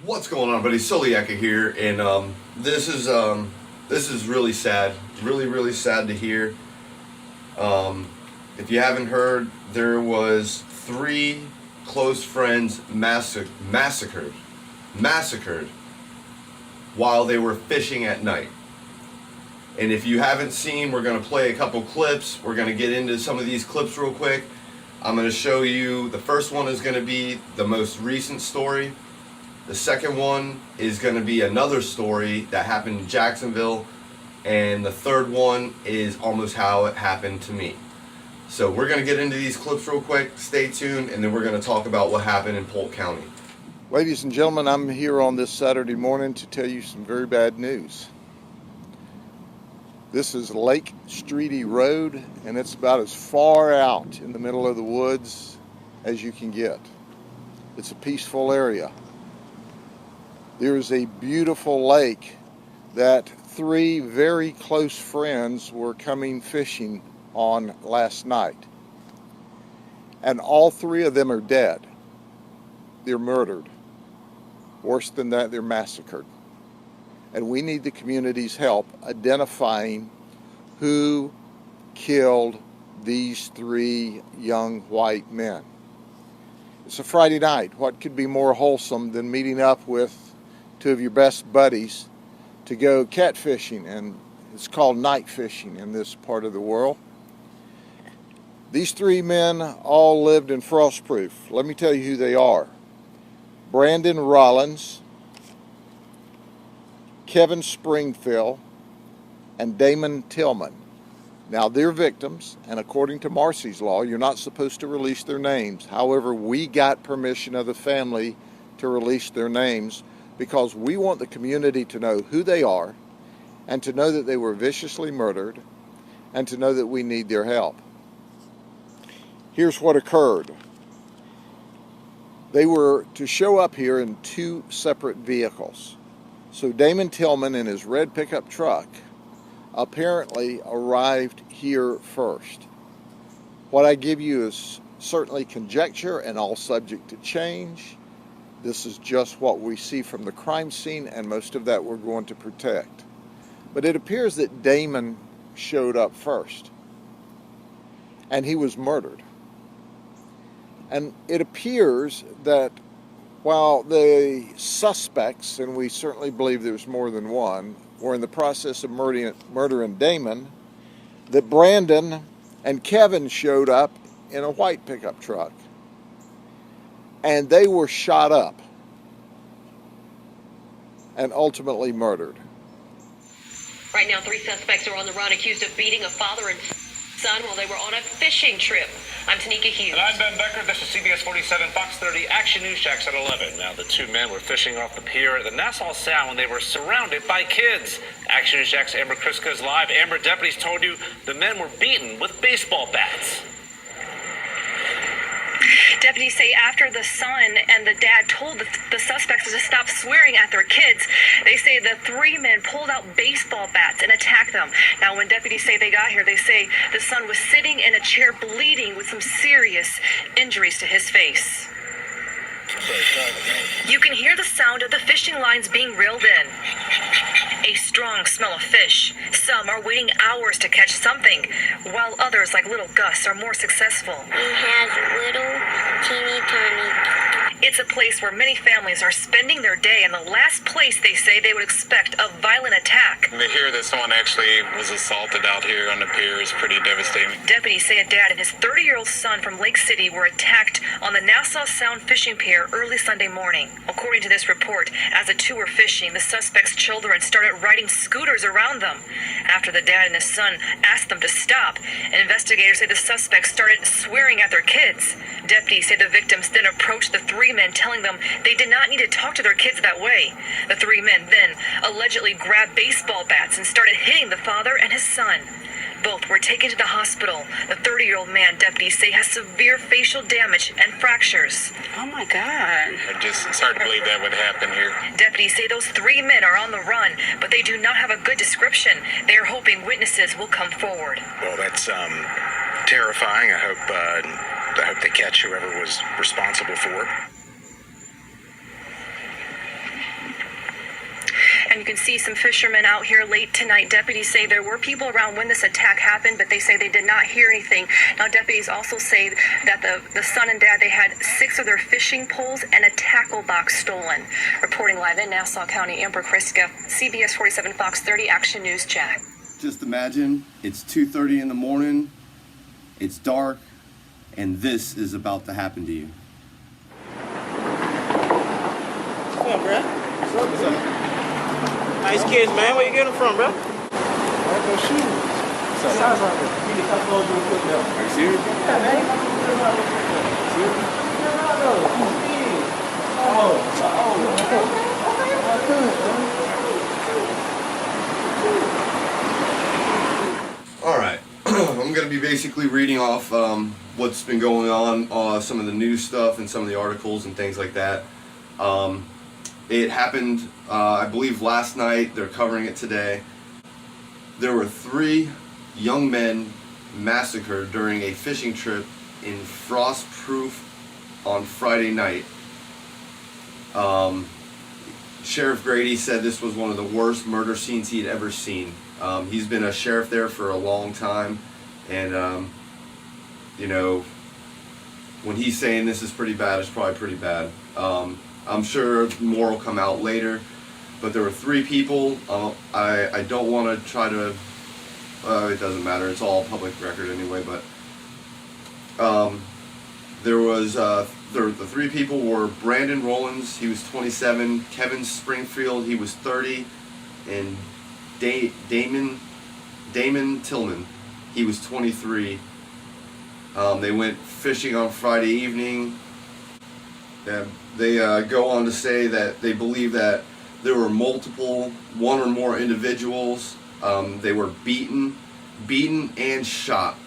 What's going on, buddy? Soliaka here, and this is really sad, really sad to hear. If you haven't heard, there was 3 close friends massacred while they were fishing at night. And if you haven't seen, we're going to play a couple clips. We're going to get into some of these clips real quick. I'm going to show you, the first one is going to be the most recent story. The second one is going to be another story that happened in Jacksonville. And the third one is almost how it happened to me. So we're going to get into these clips real quick. Stay tuned, and then we're going to talk about what happened in Polk County. Ladies and gentlemen, I'm here on this Saturday morning to tell you some very bad news. This is Lake Streety Road, and it's about as far out in the middle of the woods as you can get. It's a peaceful area. There is a beautiful lake that 3 very close friends were coming fishing on last night. And all 3 of them are dead. They're murdered. Worse than that, they're massacred. And we need the community's help identifying who killed these 3 young white men. It's a Friday night. What could be more wholesome than meeting up with 2 of your best buddies to go catfishing? And it's called night fishing in this part of the world. These 3 men all lived in Frostproof. Let me tell you who they are. Brandon Rollins, Kevin Springfield, and Damon Tillman. Now, they're victims, and according to Marcy's law, you're not supposed to release their names. However, we got permission of the family to release their names because we want the community to know who they are and to know that they were viciously murdered and to know that we need their help. Here's what occurred. They were to show up here in 2 separate vehicles. So Damon Tillman in his red pickup truck apparently arrived here first. What I give you is certainly conjecture and all subject to change. This is just what we see from the crime scene, and most of that we're going to protect. But it appears that Damon showed up first, and he was murdered. And it appears that while the suspects, and we certainly believe there's more than one, were in the process of murdering Damon, that Brandon and Kevin showed up in a white pickup truck. And they were shot up and ultimately murdered. Right now, 3 suspects are on the run accused of beating a father and son while they were on a fishing trip. I'm Tanika Hughes. And I'm Ben Becker. This is CBS 47, Fox 30, Action News Shacks at 11. Now, the 2 men were fishing off the pier at the Nassau Sound when they were surrounded by kids. Action News Shacks' Amber Kriska is live. Amber, deputies told you the men were beaten with baseball bats. Deputies say after the son and the dad told the suspects to stop swearing at their kids, they say the 3 men pulled out baseball bats and attacked them. Now, when deputies say they got here, they say the son was sitting in a chair bleeding with some serious injuries to his face. You can hear the sound of the fishing lines being reeled in. A strong smell of fish. Some are waiting hours to catch something, while others, like little Gus, are more successful. He has little teeny tiny. It's a place where many families are spending their day, and the last place they say they would expect a violent attack. To hear that someone actually was assaulted out here on the pier is pretty devastating. Deputies say a dad and his 30-year-old son from Lake City were attacked on the Nassau Sound fishing pier early Sunday morning. According to this report, as the 2 were fishing, the suspect's children started riding scooters around them. After the dad and his son asked them to stop, investigators say the suspects started swearing at their kids. Deputies say the victims then approached the 3 men, telling them they did not need to talk to their kids that way. The 3 men then allegedly grabbed baseball bats and started hitting the father and his son. Both were taken to the hospital. The 30-year-old man, deputies say, has severe facial damage and fractures. Oh my God. It's hard to believe that would happen here. Deputies say those 3 men are on the run, but they do not have a good description. They are hoping witnesses will come forward. Well, that's terrifying. I hope they catch whoever was responsible for it. Again, you can see some fishermen out here late tonight. Deputies say there were people around when this attack happened, but they say they did not hear anything. Now, deputies also say that the son and dad, they had 6 of their fishing poles and a tackle box stolen. Reporting live in Nassau County, Amber Kriska, CBS 47 Fox 30 Action News, Jack. Just imagine it's 2:30 in the morning, it's dark, and this is about to happen to you. What's up, bro? What's up? Nice kids, man. Where you get them from, bro? Like those shoes. What's up? You need to come close real quick, though. Are you serious? Yeah, man. All right, I'm going to be basically reading off what's been going on, some of the news stuff and some of the articles and things like that. It happened, I believe, last night. They're covering it today. There were 3 young men massacred during a fishing trip in Frostproof on Friday night. Sheriff Grady said this was one of the worst murder scenes he'd ever seen. He's been a sheriff there for a long time, and you know, when he's saying this is pretty bad, it's probably pretty bad. I'm sure more will come out later, but there were 3 people. I don't want to try to, it doesn't matter, it's all public record anyway, but there was, the 3 people were Brandon Rollins, he was 27, Kevin Springfield, he was 30, and Damon Tillman, he was 23. They went fishing on Friday evening. They go on to say that they believe that there were one or more individuals. They were beaten and shot.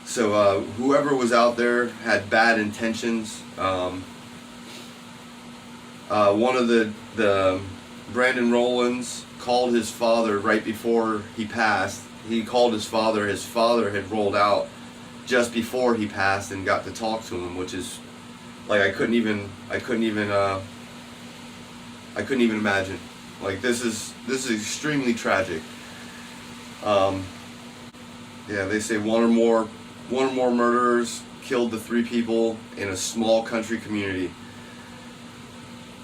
So whoever was out there had bad intentions. One of the Brandon Rollins called his father right before he passed. He called his father. His father had rolled out just before he passed and got to talk to him, which is like I couldn't even imagine. Like this is extremely tragic. Yeah, they say one or more murderers killed the 3 people in a small country community.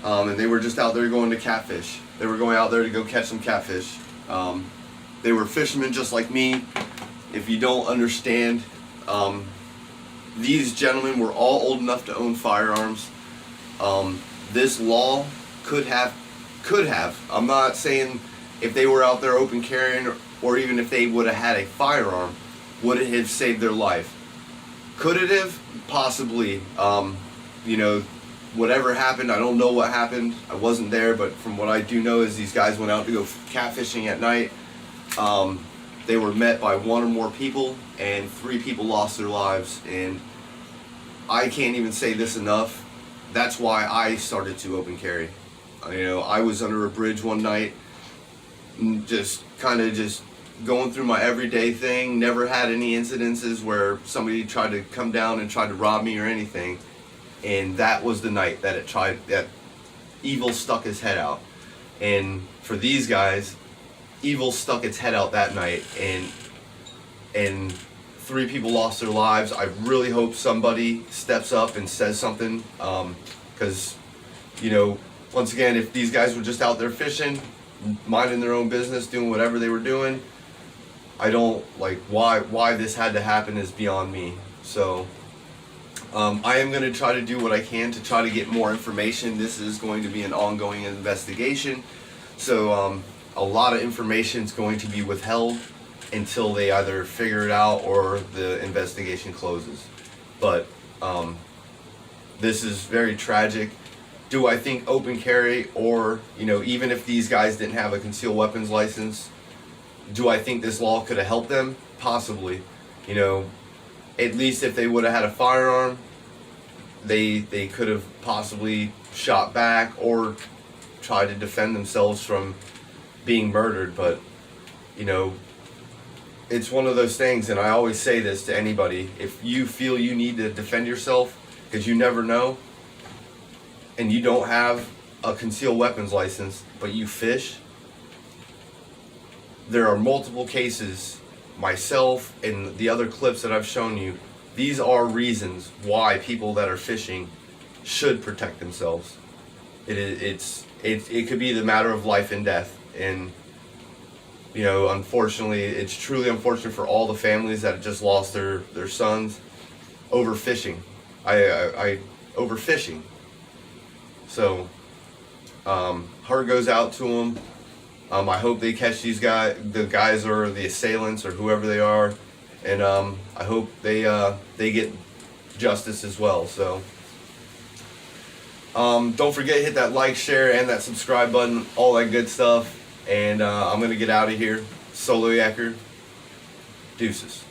And they were just out there going to catfish. They were going out there to go catch some catfish. They were fishermen just like me. If you don't understand, these gentlemen were all old enough to own firearms. This law could have, I'm not saying if they were out there open carrying or even if they would have had a firearm, would it have saved their life? Could it have? Possibly. You know, whatever happened, I don't know what happened. I wasn't there, but from what I do know is these guys went out to go catfishing at night. They were met by 1 or more people, and 3 people lost their lives. And I can't even say this enough. That's why I started to open carry. You know, I was under a bridge one night, just going through my everyday thing. Never had any incidences where somebody tried to come down and tried to rob me or anything. And that was the night that that evil stuck his head out. And for these guys, evil stuck its head out that night, and 3 people lost their lives. I really hope somebody steps up and says something, because, you know, once again, if these guys were just out there fishing, minding their own business, doing whatever they were doing, I don't like why this had to happen is beyond me. So I am going to try to do what I can to try to get more information. This is going to be an ongoing investigation, so a lot of information is going to be withheld until they either figure it out or the investigation closes. But this is very tragic. Do I think open carry, or, you know, even if these guys didn't have a concealed weapons license, do I think this law could have helped them? Possibly. You know, at least if they would have had a firearm, they could have possibly shot back or tried to defend themselves from being murdered. But, you know, it's one of those things, and I always say this to anybody: if you feel you need to defend yourself, because you never know, and you don't have a concealed weapons license, but you fish, there are multiple cases, myself and the other clips that I've shown you. These are reasons why people that are fishing should protect themselves. It could be the matter of life and death, and you know, unfortunately, it's truly unfortunate for all the families that have just lost their sons overfishing. I overfishing. So heart goes out to them. I hope they catch the guys or the assailants or whoever they are, and I hope they get justice as well. So don't forget to hit that like, share, and that subscribe button, all that good stuff. And I'm gonna get out of here. Solo Yacker. Deuces.